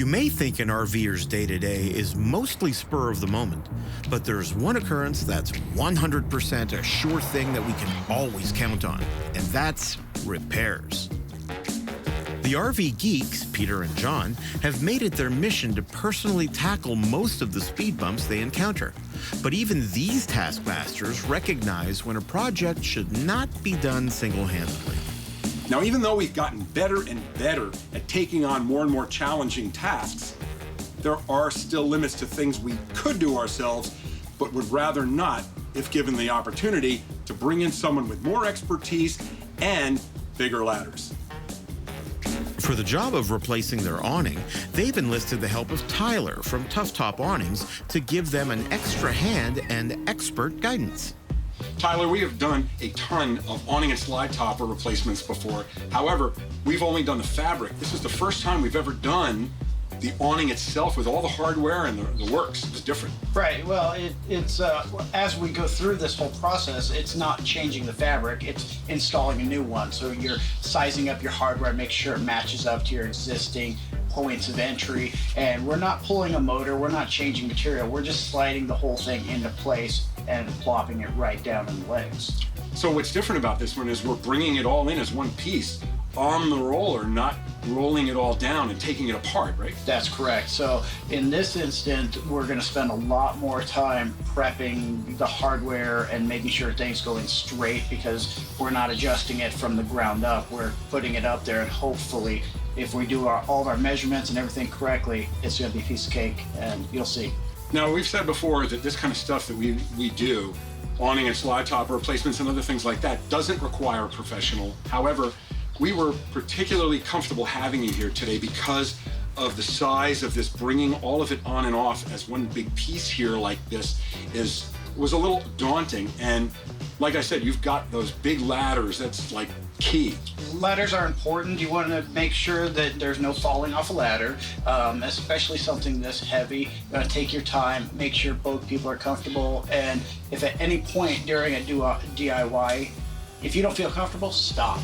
You may think an RVer's day-to-day is mostly spur of the moment, but there's one occurrence that's 100% a sure thing that we can always count on, and that's repairs. The RV geeks, Peter and John, have made it their mission to personally tackle most of the speed bumps they encounter. But even these taskmasters recognize when a project should not be done single-handedly. Now, even though we've gotten better and better at taking on more and more challenging tasks, there are still limits to things we could do ourselves, but would rather not if given the opportunity to bring in someone with more expertise and bigger ladders. For the job of replacing their awning, they've enlisted the help of Tyler from Tough Top Awnings to give them an extra hand and expert guidance. Tyler, we have done a ton of awning and slide topper replacements before. However, we've only done the fabric. This is the first time we've ever done the awning itself with all the hardware and the works. It's different. Right. Well, it's as we go through this whole process, it's not changing the fabric, it's installing a new one. So you're sizing up your hardware, make sure it matches up to your existing points of entry. And we're not pulling a motor, we're not changing material, we're just sliding the whole thing into place and plopping it right down in the legs. So what's different about this one is we're bringing it all in as one piece on the roller, not rolling it all down and taking it apart, right? That's correct. So in this instant, we're going to spend a lot more time prepping the hardware and making sure things go in straight, because we're not adjusting it from the ground up. We're putting it up there, and hopefully, if we do all of our measurements and everything correctly, it's going to be a piece of cake, and you'll see. Now, we've said before that this kind of stuff that we do, awning and slide topper replacements and other things like that, doesn't require a professional. However, we were particularly comfortable having you here today because of the size of this. Bringing all of it on and off as one big piece here like this was a little daunting. And like I said, you've got those big ladders. That's like key. Ladders are important. You want to make sure that there's no falling off a ladder, especially something this heavy. You want to take your time, make sure both people are comfortable, and if at any point during a DIY, if you don't feel comfortable, stop.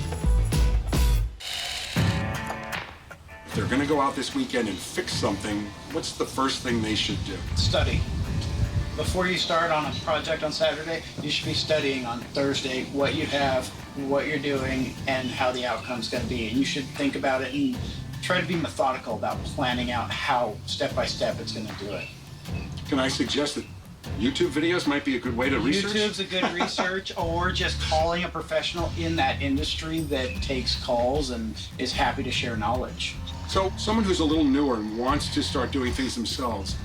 If they're going to go out this weekend and fix something, what's the first thing they should do? Study. Before you start on a project on Saturday, you should be studying on Thursday what you have, what you're doing, and how the outcome's going to be. And you should think about it and try to be methodical about planning out how, step by step, it's going to do it. Can I suggest that YouTube videos might be a good way to research? YouTube's a good research, or just calling a professional in that industry that takes calls and is happy to share knowledge. So someone who's a little newer and wants to start doing things themselves,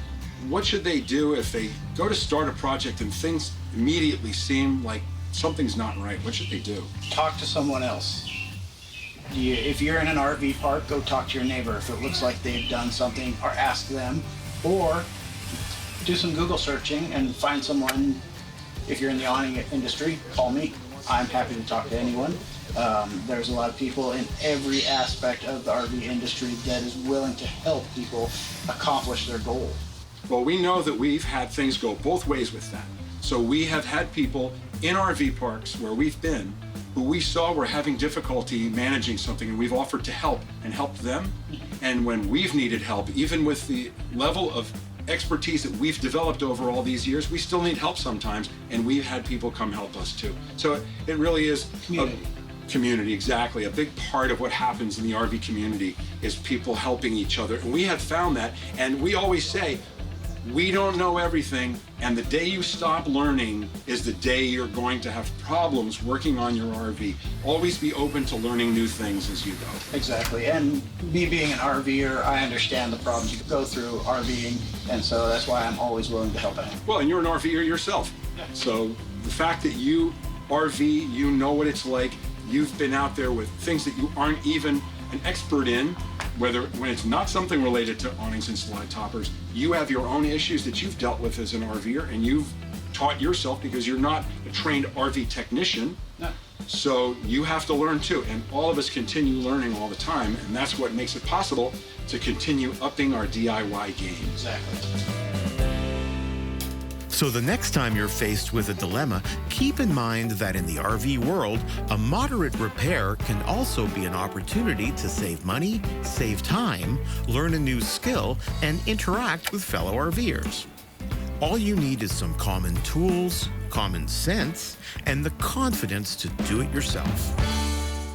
what should they do if they go to start a project and things immediately seem like something's not right? What should they do? Talk to someone else. If you're in an RV park, go talk to your neighbor. If it looks like they've done something, or ask them, or do some Google searching and find someone. If you're in the awning industry, call me. I'm happy to talk to anyone. There's a lot of people in every aspect of the RV industry that is willing to help people accomplish their goal. Well, we know that we've had things go both ways with that. So we have had people in RV parks where we've been who we saw were having difficulty managing something, and we've offered to help and helped them. And when we've needed help, even with the level of expertise that we've developed over all these years, we still need help sometimes, and we've had people come help us too. So it really is community, exactly. A big part of what happens in the RV community is people helping each other. And we have found that, and we always say, we don't know everything, and the day you stop learning is the day you're going to have problems working on your RV. Always be open to learning new things as you go. Exactly, and me being an RVer, I understand the problems you go through RVing, and so that's why I'm always willing to help out. Well, and you're an RVer yourself. Yeah. So the fact that you RV, you know what it's like. You've been out there with things that you aren't even an expert in, when it's not something related to awnings and slide toppers. You have your own issues that you've dealt with as an RVer, and you've taught yourself because you're not a trained RV technician. No. So you have to learn too, and all of us continue learning all the time, and that's what makes it possible to continue upping our DIY game. Exactly. So the next time you're faced with a dilemma, keep in mind that in the RV world, a moderate repair can also be an opportunity to save money, save time, learn a new skill, and interact with fellow RVers. All you need is some common tools, common sense, and the confidence to do it yourself.